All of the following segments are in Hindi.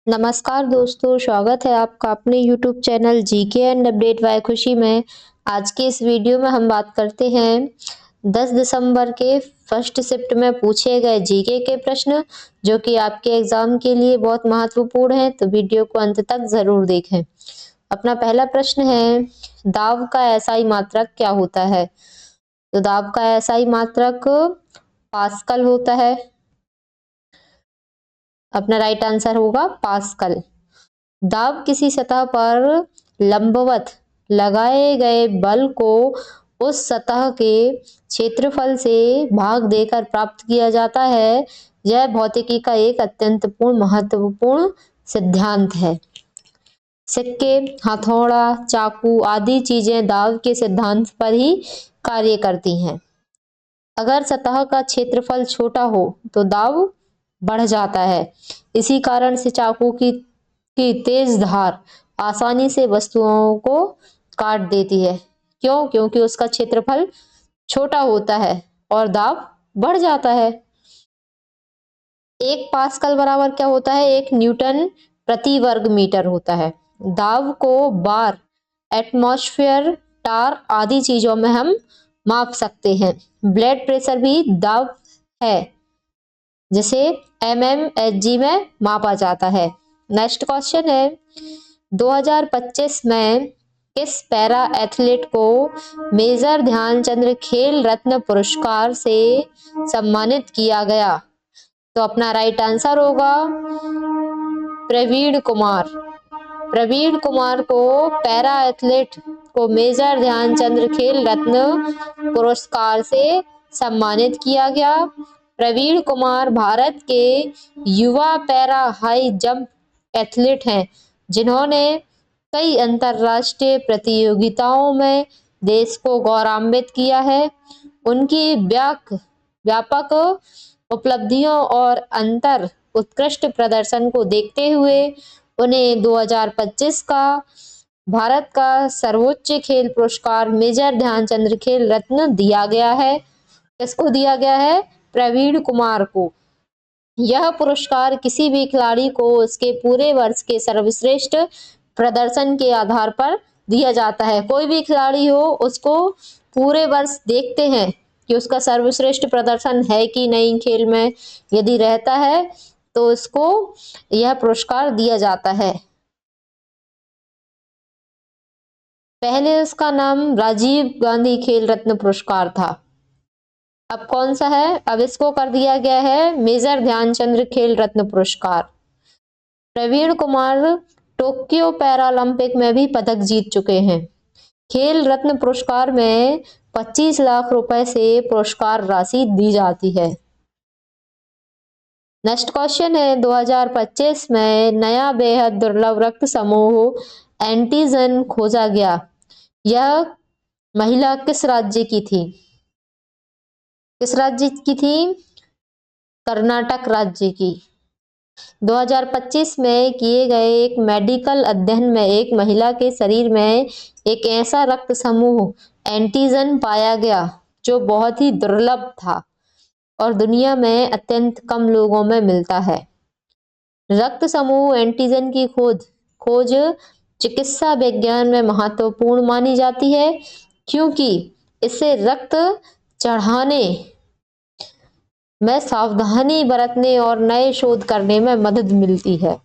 नमस्कार दोस्तों, स्वागत है आपका अपने YouTube channel GK and update bye खुशी में। आज के इस वीडियो में हम बात करते हैं 10 दिसंबर के फर्स्ट शिफ्ट में पूछे गए जीके के प्रश्न, जो कि आपके एग्जाम के लिए बहुत महत्वपूर्ण है। तो वीडियो को अंत तक जरूर देखें। अपना पहला प्रश्न है, दाब का एसआई मात्रक क्या होता है? तो दाब का एसआई मात्रक पास्कल होता है। अपना राइट आंसर होगा पास्कल। दाब किसी सतह पर लंबवत लगाए गए बल को उस सतह के क्षेत्रफल से भाग देकर प्राप्त किया जाता है। यह भौतिकी का एक अत्यंत महत्वपूर्ण सिद्धांत है। सिक्के, हथौड़ा, चाकू आदि चीजें दाब के सिद्धांत पर ही कार्य करती हैं। अगर सतह का क्षेत्रफल छोटा हो तो दाब बढ़ जाता है। इसी कारण से चाकू की तेज धार आसानी से वस्तुओं को काट देती है। क्यों? क्योंकि उसका क्षेत्रफल छोटा होता है और दाब बढ़ जाता है। 1 पास्कल बराबर क्या होता है? 1 न्यूटन प्रति वर्ग मीटर होता है। दाब को बार, एटमॉस्फेयर, टार आदि चीजों में हम माप सकते हैं। ब्लड प्रेशर भी दाब है, जिसे mmHg में मापा जाता है। नेक्स्ट क्वेश्चन है, 2025 में किस पैरा एथलीट को मेजर ध्यानचंद खेल रत्न पुरस्कार से सम्मानित किया गया? तो अपना राइट आंसर होगा प्रवीण कुमार। प्रवीण कुमार को पैरा एथलीट को मेजर ध्यानचंद खेल रत्न पुरस्कार से सम्मानित किया गया। प्रवीण कुमार भारत के युवा पैरा हाई जंप एथलीट हैं, जिन्होंने कई अंतरराष्ट्रीय प्रतियोगिताओं में देश को गौरवान्वित किया है। उनकी व्यापक उपलब्धियों और अंतर उत्कृष्ट प्रदर्शन को देखते हुए उन्हें 2025 का भारत का सर्वोच्च खेल पुरस्कार मेजर ध्यानचंद खेल रत्न दिया गया है। किसको दिया गया है? प्रवीण कुमार को। यह पुरस्कार किसी भी खिलाड़ी को उसके पूरे वर्ष के सर्वश्रेष्ठ प्रदर्शन के आधार पर दिया जाता है। कोई भी खिलाड़ी हो, उसको पूरे वर्ष देखते हैं कि उसका सर्वश्रेष्ठ प्रदर्शन है कि नहीं खेल में। यदि रहता है तो उसको यह पुरस्कार दिया जाता है। पहले उसका नाम राजीव गांधी खेल रत्न पुरस्कार था। अब कौन सा है? अब इसको कर दिया गया है मेजर ध्यानचंद खेल रत्न पुरस्कार। प्रवीण कुमार टोक्यो पैरालंपिक में भी पदक जीत चुके हैं। खेल रत्न पुरस्कार में 25 लाख रुपए से पुरस्कार राशि दी जाती है। नेक्स्ट क्वेश्चन है, 2025 में नया बेहद दुर्लभ रक्त समूह एंटीजन खोजा गया। यह महिला किस राज्य की थी? किस राज्य की थी? कर्नाटक राज्य की। 2025 में किए गए एक मेडिकल अध्ययन में एक महिला के शरीर में एक ऐसा रक्त समूह एंटीजन पाया गया जो बहुत ही दुर्लभ था और दुनिया में अत्यंत कम लोगों में मिलता है। रक्त समूह एंटीजन की खोज चिकित्सा विज्ञान में महत्वपूर्ण मानी जाती है, क्योंकि इससे रक्त चढ़ाने में सावधानी बरतने और नए शोध करने में मदद मिलती है।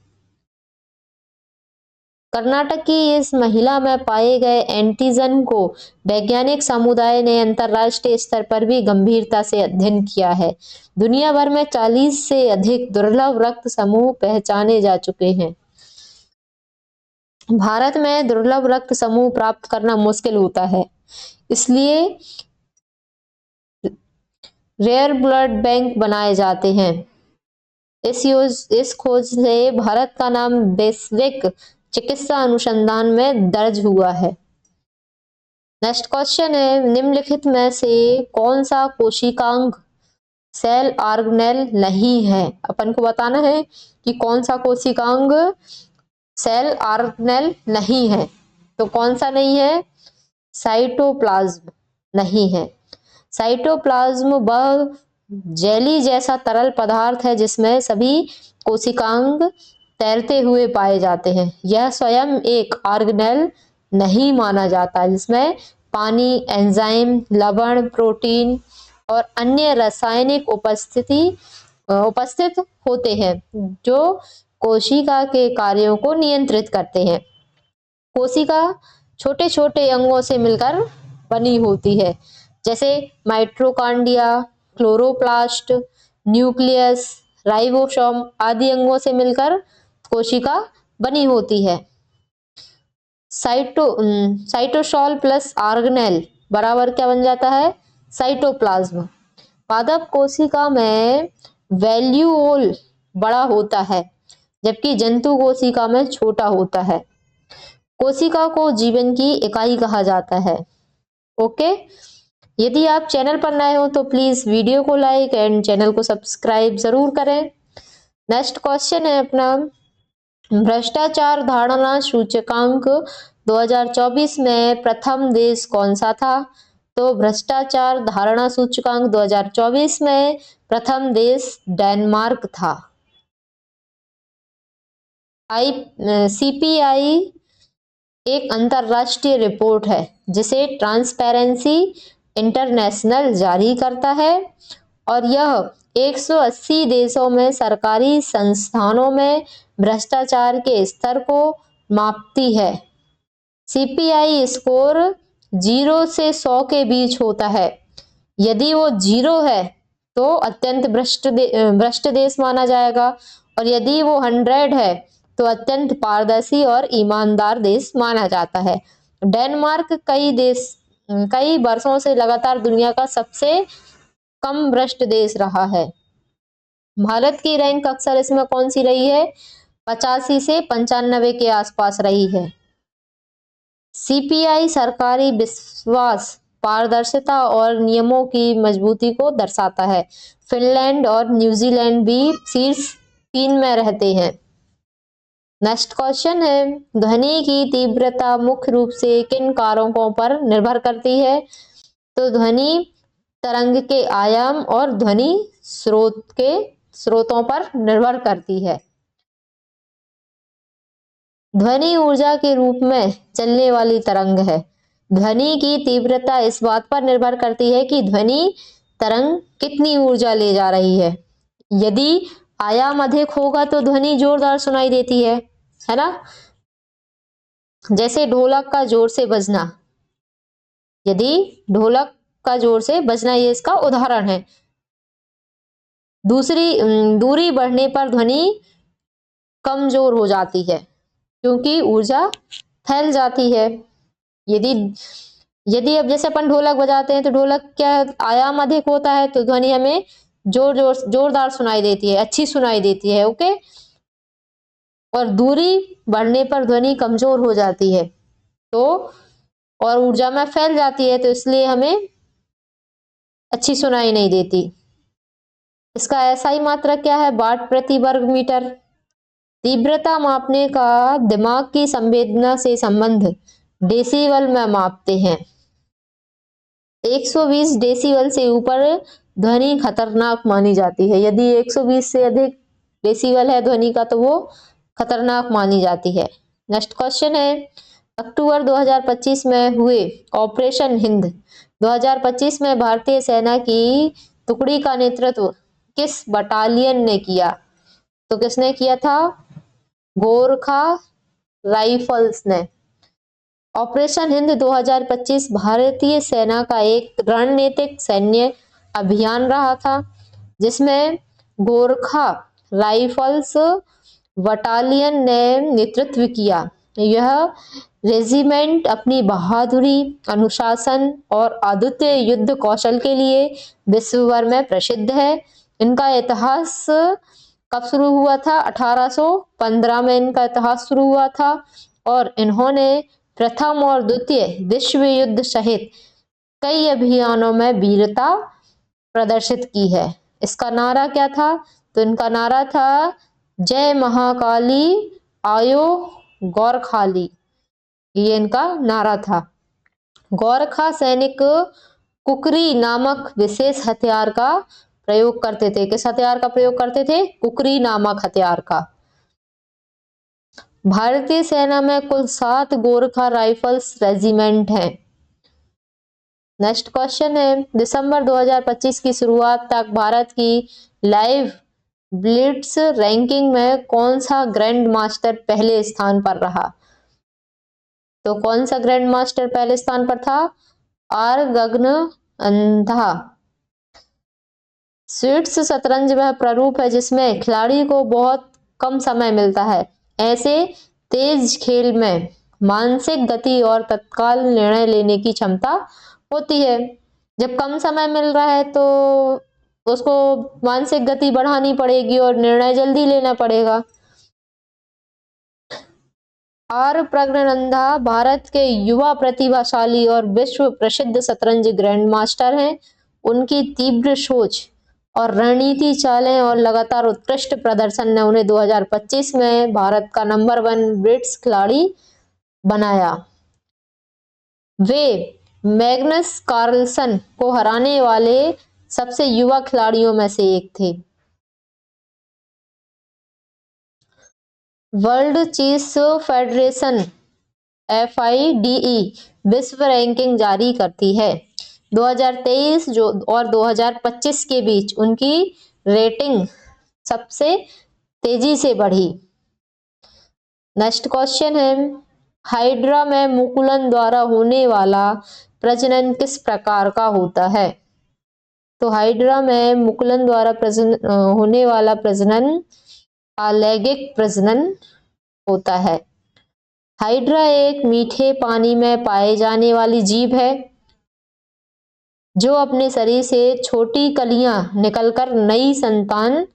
कर्नाटक की इस महिला में पाए गए एंटीजन को वैज्ञानिक समुदाय ने अंतर्राष्ट्रीय स्तर पर भी गंभीरता से अध्ययन किया है। दुनिया भर में 40 से अधिक दुर्लभ रक्त समूह पहचाने जा चुके हैं। भारत में दुर्लभ रक्त समूह प्राप्त करना मुश्किल होता है, इसलिए रेयर ब्लड बैंक बनाए जाते हैं। इस खोज से भारत का नाम वैश्विक चिकित्सा अनुसंधान में दर्ज हुआ है। नेक्स्ट क्वेश्चन है, निम्नलिखित में से कौन सा कोशिकांग सेल ऑर्गेनेल नहीं है? अपन को बताना है कि कौन सा कोशिकांग सेल ऑर्गेनेल नहीं है। तो कौन सा नहीं है? साइटोप्लाज्म नहीं है। साइटोप्लाज्म वह जेली जैसा तरल पदार्थ है जिसमें सभी कोशिकांग तैरते हुए पाए जाते हैं। यह स्वयं एक ऑर्गेनेल नहीं माना जाता, जिसमें पानी, एंजाइम, लवण, प्रोटीन और अन्य रासायनिक उपस्थित होते हैं जो कोशिका के कार्यों को नियंत्रित करते हैं। कोशिका छोटे छोटे अंगों से मिलकर बनी होती है, जैसे माइटोकॉन्ड्रिया, क्लोरोप्लास्ट, न्यूक्लियस, राइबोसोम आदि अंगों से मिलकर कोशिका बनी होती है। साइटोसॉल प्लस ऑर्गेनेल बराबर क्या बन जाता है? साइटोप्लाज्म। पादप कोशिका में वैल्यूओल बड़ा होता है, जबकि जंतु कोशिका में छोटा होता है। कोशिका को जीवन की इकाई कहा जाता है। ओके, यदि आप चैनल पर नए हो तो प्लीज वीडियो को लाइक एंड चैनल को सब्सक्राइब जरूर करें। नेक्स्ट क्वेश्चन है अपना, भ्रष्टाचार धारणा सूचकांक 2024 में प्रथम देश कौन सा था? तो भ्रष्टाचार धारणा सूचकांक 2024 में प्रथम देश डेनमार्क था। सीपीआई एक अंतरराष्ट्रीय रिपोर्ट है जिसे ट्रांसपेरेंसी इंटरनेशनल जारी करता है और यह 180 देशों में सरकारी संस्थानों में भ्रष्टाचार के स्तर को मापती है। सीपीआई स्कोर 0 से 100 के बीच होता है। यदि वो 0 है तो अत्यंत भ्रष्ट देश माना जाएगा और यदि वो 100 है तो अत्यंत पारदर्शी और ईमानदार देश माना जाता है। डेनमार्क कई वर्षों से लगातार दुनिया का सबसे कम भ्रष्ट देश रहा है। भारत की रैंक अक्सर इसमें कौन सी रही है? 85 से 95 के आसपास रही है। सीपीआई सरकारी विश्वास, पारदर्शिता और नियमों की मजबूती को दर्शाता है। फिनलैंड और न्यूजीलैंड भी शीर्ष 3 में रहते हैं। नेक्स्ट क्वेश्चन है, ध्वनि की तीव्रता मुख्य रूप से किन कारकों पर निर्भर करती है? तो ध्वनि तरंग के आयाम और ध्वनि स्रोतों पर निर्भर करती है। ध्वनि ऊर्जा के रूप में चलने वाली तरंग है। ध्वनि की तीव्रता इस बात पर निर्भर करती है कि ध्वनि तरंग कितनी ऊर्जा ले जा रही है। यदि आयाम अधिक होगा तो ध्वनि जोरदार सुनाई देती है ना? जैसे ढोलक का जोर से बजना, यदि ढोलक का जोर से बजना, ये इसका उदाहरण है। दूरी बढ़ने पर ध्वनि कमजोर हो जाती है क्योंकि ऊर्जा फैल जाती है। यदि अब जैसे अपन ढोलक बजाते हैं तो ढोलक क्या आयाम अधिक होता है तो ध्वनि हमें जोरदार सुनाई देती है, अच्छी सुनाई देती है। ओके, और दूरी बढ़ने पर ध्वनि कमजोर हो जाती है तो और ऊर्जा में फैल जाती है तो इसलिए हमें अच्छी सुनाई नहीं देती। इसका एसआई मात्रक क्या है? वाट प्रति वर्ग मीटर। तीव्रता मापने का दिमाग की संवेदना से संबंध डेसिबल में मापते हैं। 120 डेसिबल से ऊपर ध्वनि खतरनाक मानी जाती है। यदि 120 से अधिक डेसिबल है ध्वनि का तो वो खतरनाक मानी जाती है। नेक्स्ट क्वेश्चन है, अक्टूबर 2025 में हुए ऑपरेशन हिंद 2025 में भारतीय सेना की टुकड़ी का नेतृत्व किस बटालियन ने किया? तो किसने किया था? गोरखा राइफल्स ने। ऑपरेशन हिंद 2025 भारतीय सेना का एक रणनीतिक सैन्य अभियान रहा था जिसमें गोरखा राइफल्स बटालियन ने नेतृत्व किया। यह रेजिमेंट अपनी बहादुरी, अनुशासन और अद्वितीय युद्ध कौशल के लिए विश्व भर में प्रसिद्ध है। इनका इतिहास कब शुरू हुआ था? 1815 में इनका इतिहास शुरू हुआ था और इन्होंने प्रथम और द्वितीय विश्व युद्ध सहित कई अभियानों में वीरता प्रदर्शित की है। इसका नारा क्या था? तो इनका नारा था जय महाकाली आयो गोरखाली, ये इनका नारा था। गोरखा सैनिक कुकरी नामक विशेष हथियार का प्रयोग करते थे। किस हथियार का प्रयोग करते थे? कुकरी नामक हथियार का। भारतीय सेना में कुल 7 गोरखा राइफल्स रेजिमेंट हैं। नेक्स्ट क्वेश्चन है, दिसंबर 2025 की शुरुआत तक भारत की लाइव ब्लिट्स रैंकिंग में कौन सा ग्रैंड मास्टर पहले स्थान पर रहा? तो कौन सा ग्रैंड मास्टर पहले स्थान पर था? आर गगन अंधा। स्विट्स शतरंज वह प्रारूप है जिसमें खिलाड़ी को बहुत कम समय मिलता है। ऐसे तेज खेल में मानसिक गति और तत्काल निर्णय लेने की क्षमता होती है। जब कम समय मिल रहा है तो उसको मानसिक गति बढ़ानी पड़ेगी और निर्णय जल्दी लेना पड़ेगा। आर प्रज्ञानंदा भारत के युवा प्रतिभाशाली और विश्व प्रसिद्ध शतरंज ग्रैंड मास्टर हैं। उनकी तीव्र सोच और रणनीति चालें और लगातार उत्कृष्ट प्रदर्शन ने उन्हें 2025 में भारत का नंबर 1 ब्रिट्स खिलाड़ी बनाया। वे मैग्नस कार्लसन को हराने वाले सबसे युवा खिलाड़ियों में से एक थे। वर्ल्ड चेस फेडरेशन FIDE विश्व रैंकिंग जारी करती है। 2023 और 2025 के बीच उनकी रेटिंग सबसे तेजी से बढ़ी। नेक्स्ट क्वेश्चन है, हाइड्रा में मुकुलन द्वारा होने वाला प्रजनन किस प्रकार का होता है? तो हाइड्रा में मुकुलन द्वारा होने वाला प्रजनन अलैंगिक प्रजनन होता है। हाइड्रा एक मीठे पानी में पाए जाने वाली जीव है जो अपने शरीर से छोटी कलियां निकलकर नई संतान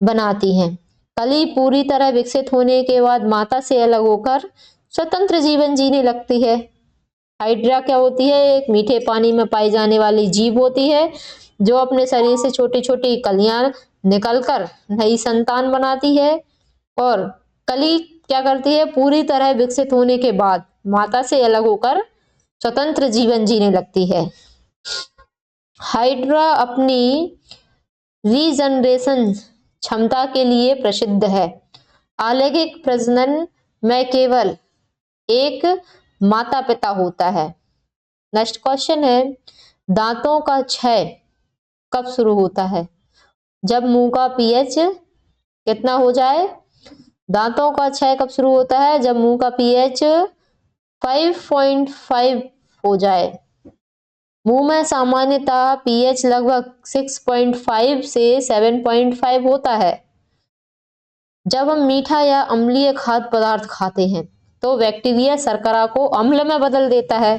बनाती हैं। कली पूरी तरह विकसित होने के बाद माता से अलग होकर स्वतंत्र जीवन जीने लगती है। हाइड्रा क्या होती है? एक मीठे पानी में पाई जाने वाली जीव होती है जो अपने शरीर से छोटी छोटी कलियां निकलकर नई संतान बनाती है और कली क्या करती है? पूरी तरह विकसित होने के बाद माता से अलग होकर स्वतंत्र जीवन जीने लगती है। हाइड्रा अपनी रीजनरेशन क्षमता के लिए प्रसिद्ध है। अलैंगिक प्रजनन में केवल एक माता पिता होता है। नेक्स्ट क्वेश्चन है, दांतों का क्षय कब शुरू होता है? जब मुंह का pH कितना हो जाए? दांतों का क्षय कब शुरू होता है? जब मुंह का pH 5.5 हो जाए। मुंह में सामान्यतः pH लगभग 6.5 से 7.5 होता है। जब हम मीठा या अम्लीय खाद्य पदार्थ खाते हैं तो बैक्टीरिया शर्करा को अम्ल में बदल देता है।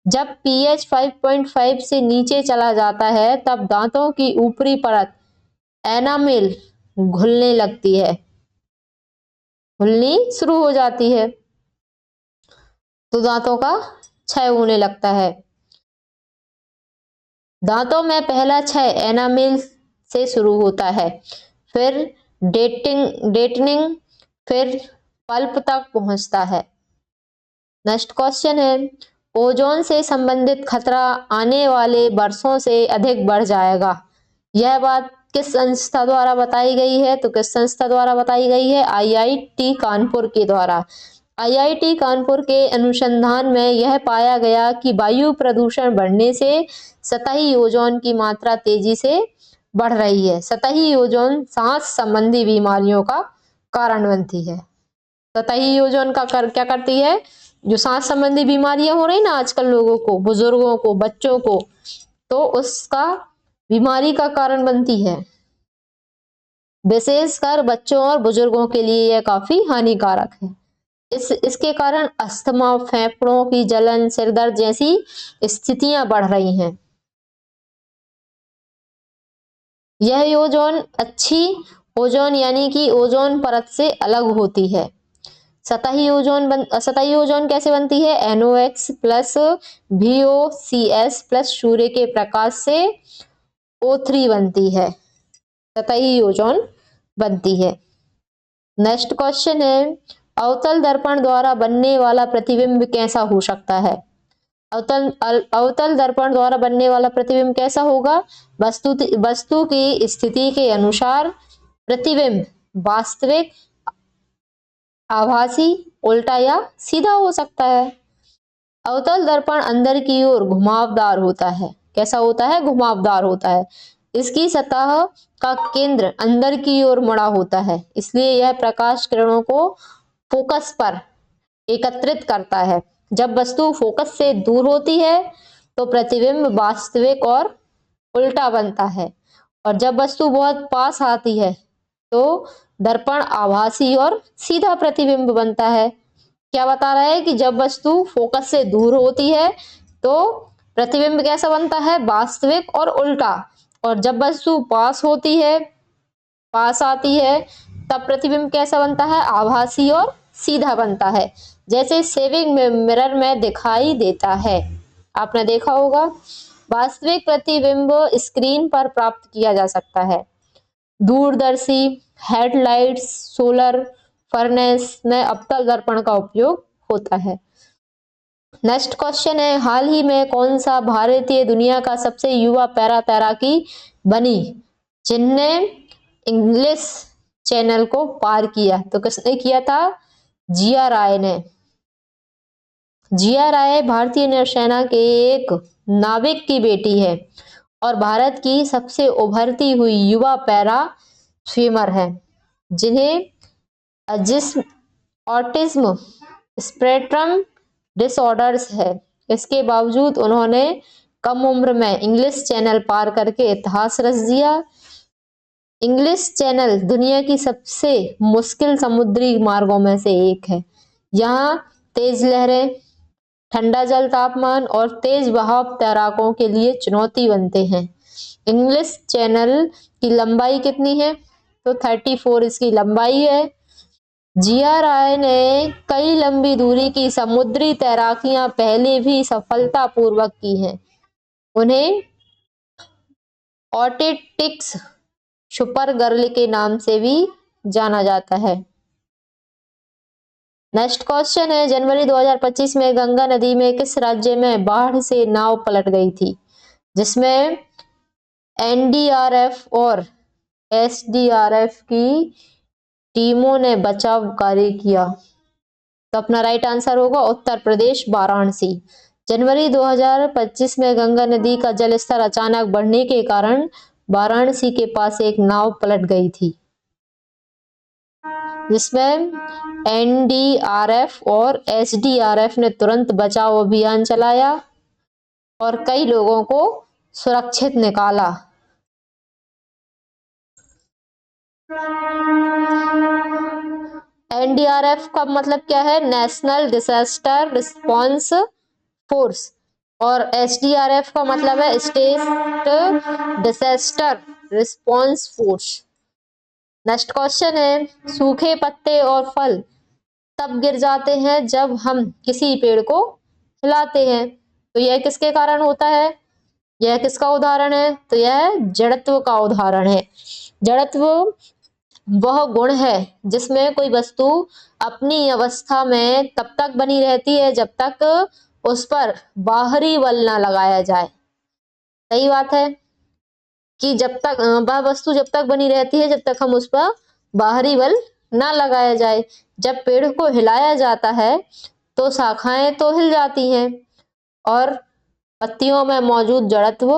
जब pH 5.5 से नीचे चला जाता है तब दांतों की ऊपरी परत एनामेल घुलने लगती है, घुलनी शुरू हो जाती है तो दांतों का क्षय होने लगता है। दांतों में पहला क्षय एनामेल से शुरू होता है, फिर डेटनिंग, फिर पल्प तक पहुंचता है। नेक्स्ट क्वेश्चन है, ओजोन से संबंधित खतरा आने वाले वर्षों से अधिक बढ़ जाएगा। यह बात किस संस्था द्वारा बताई गई है? तो किस संस्था द्वारा बताई गई है? IIT कानपुर के द्वारा। IIT कानपुर के अनुसंधान में यह पाया गया कि वायु प्रदूषण बढ़ने से सतही ओजोन की मात्रा तेजी से बढ़ रही है। सतही ओजोन सांस संबंधी बीमारियों का कारण बनती है। सतही ओजोन का क्या करती है? जो सांस संबंधी बीमारियां हो रही ना आजकल लोगों को, बुजुर्गों को, बच्चों को, तो उसका बीमारी का कारण बनती है। विशेषकर बच्चों और बुजुर्गों के लिए यह काफी हानिकारक है। इसके कारण अस्थमा, फेफड़ों की जलन, सिरदर्द जैसी स्थितियां बढ़ रही हैं। यह ओजोन अच्छी ओजोन यानी कि ओजोन परत से अलग होती है। सतही ओजोन कैसे बनती है? NOx प्लस VOCs प्लस सूर्य के प्रकाश से O3 बनती है, सतही ओजोन बनती है। नेक्स्ट क्वेश्चन है, अवतल दर्पण द्वारा बनने वाला प्रतिबिंब कैसा हो सकता है? अवतल दर्पण द्वारा बनने वाला प्रतिबिंब कैसा होगा? वस्तु की स्थिति के अनुसार प्रतिबिंब वास्तविक आभासी, उल्टा या सीधा हो सकता है। अवतल दर्पण अंदर की ओर घुमावदार होता है। कैसा होता है? घुमावदार होता है। इसकी सतह का केंद्र अंदर की ओर मुड़ा होता है, इसलिए यह प्रकाश किरणों को फोकस पर एकत्रित करता है। जब वस्तु फोकस से दूर होती है तो प्रतिबिंब वास्तविक और उल्टा बनता है, और जब वस्तु बहुत पास आती है तो दर्पण आभासी और सीधा प्रतिबिंब बनता है। क्या बता रहा है कि जब वस्तु फोकस से दूर होती है तो प्रतिबिंब कैसा बनता है? वास्तविक और उल्टा। और जब वस्तु पास होती है, पास आती है, तब प्रतिबिंब कैसा बनता है? आभासी और सीधा बनता है, जैसे सेविंग मिरर में दिखाई देता है। आपने देखा होगा। वास्तविक प्रतिबिंब स्क्रीन पर प्राप्त किया जा सकता है। दूरदर्शी, हेडलाइट्स, सोलर फर्नेस में अवतल दर्पण का उपयोग होता है। नेक्स्ट क्वेश्चन है, हाल ही में कौन सा भारतीय दुनिया का सबसे युवा पैरा तैराकी बनी जिनने इंग्लिश चैनल को पार किया? तो किसने किया था? जिया राय ने। जिया राय भारतीय नौसेना के एक नाविक की बेटी है और भारत की सबसे उभरती हुई युवा पैरा स्विमर है, जिन्हें जिस्म ऑटिज्म स्पेक्ट्रम डिसऑर्डर्स है। इसके बावजूद उन्होंने कम उम्र में इंग्लिश चैनल पार करके इतिहास रच दिया। इंग्लिश चैनल दुनिया की सबसे मुश्किल समुद्री मार्गों में से एक है। यहाँ तेज लहरें, ठंडा जल तापमान और तेज बहाव तैराकों के लिए चुनौती बनते हैं। इंग्लिश चैनल की लंबाई कितनी है? तो 34 इसकी लंबाई है। जिया राय ने कई लंबी दूरी की समुद्री तैराकियां पहले भी सफलतापूर्वक की हैं। उन्हें ऑटिस्टिक्स सुपर गर्ल के नाम से भी जाना जाता है। नेक्स्ट क्वेश्चन है, जनवरी 2025 में गंगा नदी में किस राज्य में बाढ़ से नाव पलट गई थी जिसमें एनडीआरएफ और एसडीआरएफ की टीमों ने बचाव कार्य किया? तो अपना राइट आंसर होगा उत्तर प्रदेश, वाराणसी। जनवरी 2025 में गंगा नदी का जलस्तर अचानक बढ़ने के कारण वाराणसी के पास एक नाव पलट गई थी, जिसमें एनडीआरएफ और एसडीआरएफ ने तुरंत बचाव अभियान चलाया और कई लोगों को सुरक्षित निकाला। एनडीआरएफ का मतलब क्या है? नेशनल डिजास्टर रिस्पांस फोर्स, और एसडीआरएफ का मतलब है state disaster response force. Next question है, सूखे पत्ते और फल तब गिर जाते हैं जब हम किसी पेड़ को हिलाते हैं, तो यह किसके कारण होता है? यह किसका उदाहरण है? तो यह जड़त्व का उदाहरण है। जड़त्व वह गुण है जिसमें कोई वस्तु अपनी अवस्था में तब तक बनी रहती है जब तक उस पर बाहरी बल ना लगाया जाए। सही बात है कि जब तक वह वस्तु जब तक बनी रहती है जब तक हम उस पर बाहरी बल ना लगाया जाए। जब पेड़ को हिलाया जाता है तो शाखाएं तो हिल जाती हैं और पत्तियों में मौजूद जड़त्व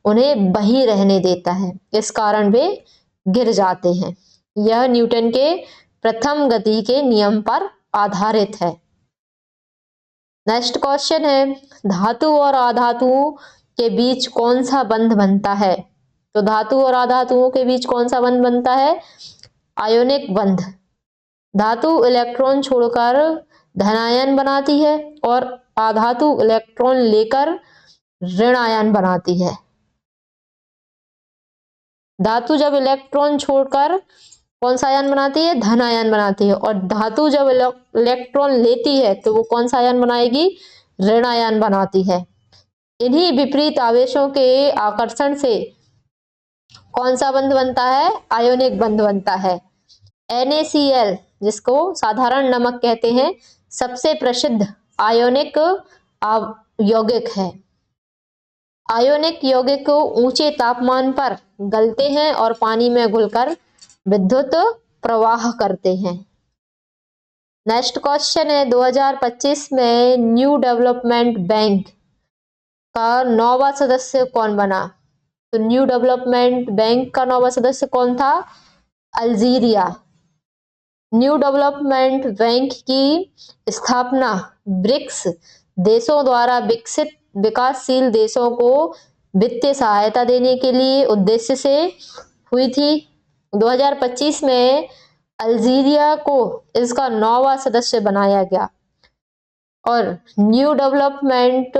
उन्हें वहीं रहने देता है, इस कारण वे गिर जाते हैं। यह न्यूटन के प्रथम गति के नियम पर आधारित है। नेक्स्ट क्वेश्चन है, धातु और अधातुओं के बीच कौन सा बंध बनता है? तो धातु और अधातुओं के बीच कौन सा बंध बनता है? आयोनिक बंध। धातु इलेक्ट्रॉन छोड़कर धनायन बनाती है और अधातु इलेक्ट्रॉन लेकर ऋण आयन बनाती है। धातु जब इलेक्ट्रॉन छोड़कर कौन सा आयन बनाती है? धन आयन बनाती है, और धातु जब इलेक्ट्रॉन लेती है तो वो कौन सा आयन बनाएगी? ऋण आयन बनाती है। इन्हीं विपरीत आवेशों के आकर्षण से कौन सा बंध बनता है? आयोनिक बंध बनता है। NaCl, जिसको साधारण नमक कहते हैं, सबसे प्रसिद्ध आयोनिक यौगिक है। आयोनिक यौगिक ऊंचे तापमान पर गलते हैं और पानी में घुलकर विद्युत प्रवाह करते हैं। नेक्स्ट क्वेश्चन है 2025 में न्यू डेवलपमेंट बैंक का 9वां सदस्य कौन बना? तो न्यू डेवलपमेंट बैंक का 9वां सदस्य कौन था? अल्जीरिया। न्यू डेवलपमेंट बैंक की स्थापना ब्रिक्स देशों द्वारा विकसित विकासशील देशों को वित्तीय सहायता देने के लिए उद्देश्य से हुई थी। 2025 में अल्जीरिया को इसका 9वां सदस्य बनाया गया। और न्यू डेवलपमेंट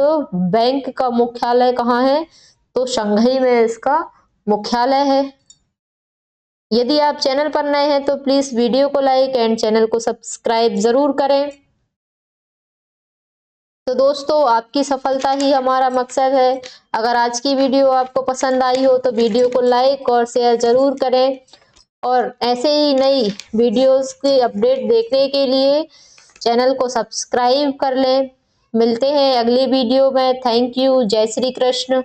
बैंक का मुख्यालय कहाँ है? तो शंघाई में इसका मुख्यालय है। यदि आप चैनल पर नए हैं तो प्लीज वीडियो को लाइक एंड चैनल को सब्सक्राइब जरूर करें। तो दोस्तों, आपकी सफलता ही हमारा मकसद है। अगर आज की वीडियो आपको पसंद आई हो तो वीडियो को लाइक और शेयर जरूर करें और ऐसे ही नई वीडियोस की अपडेट देखने के लिए चैनल को सब्सक्राइब कर लें। मिलते हैं अगली वीडियो में। Thank you. जय श्री कृष्ण।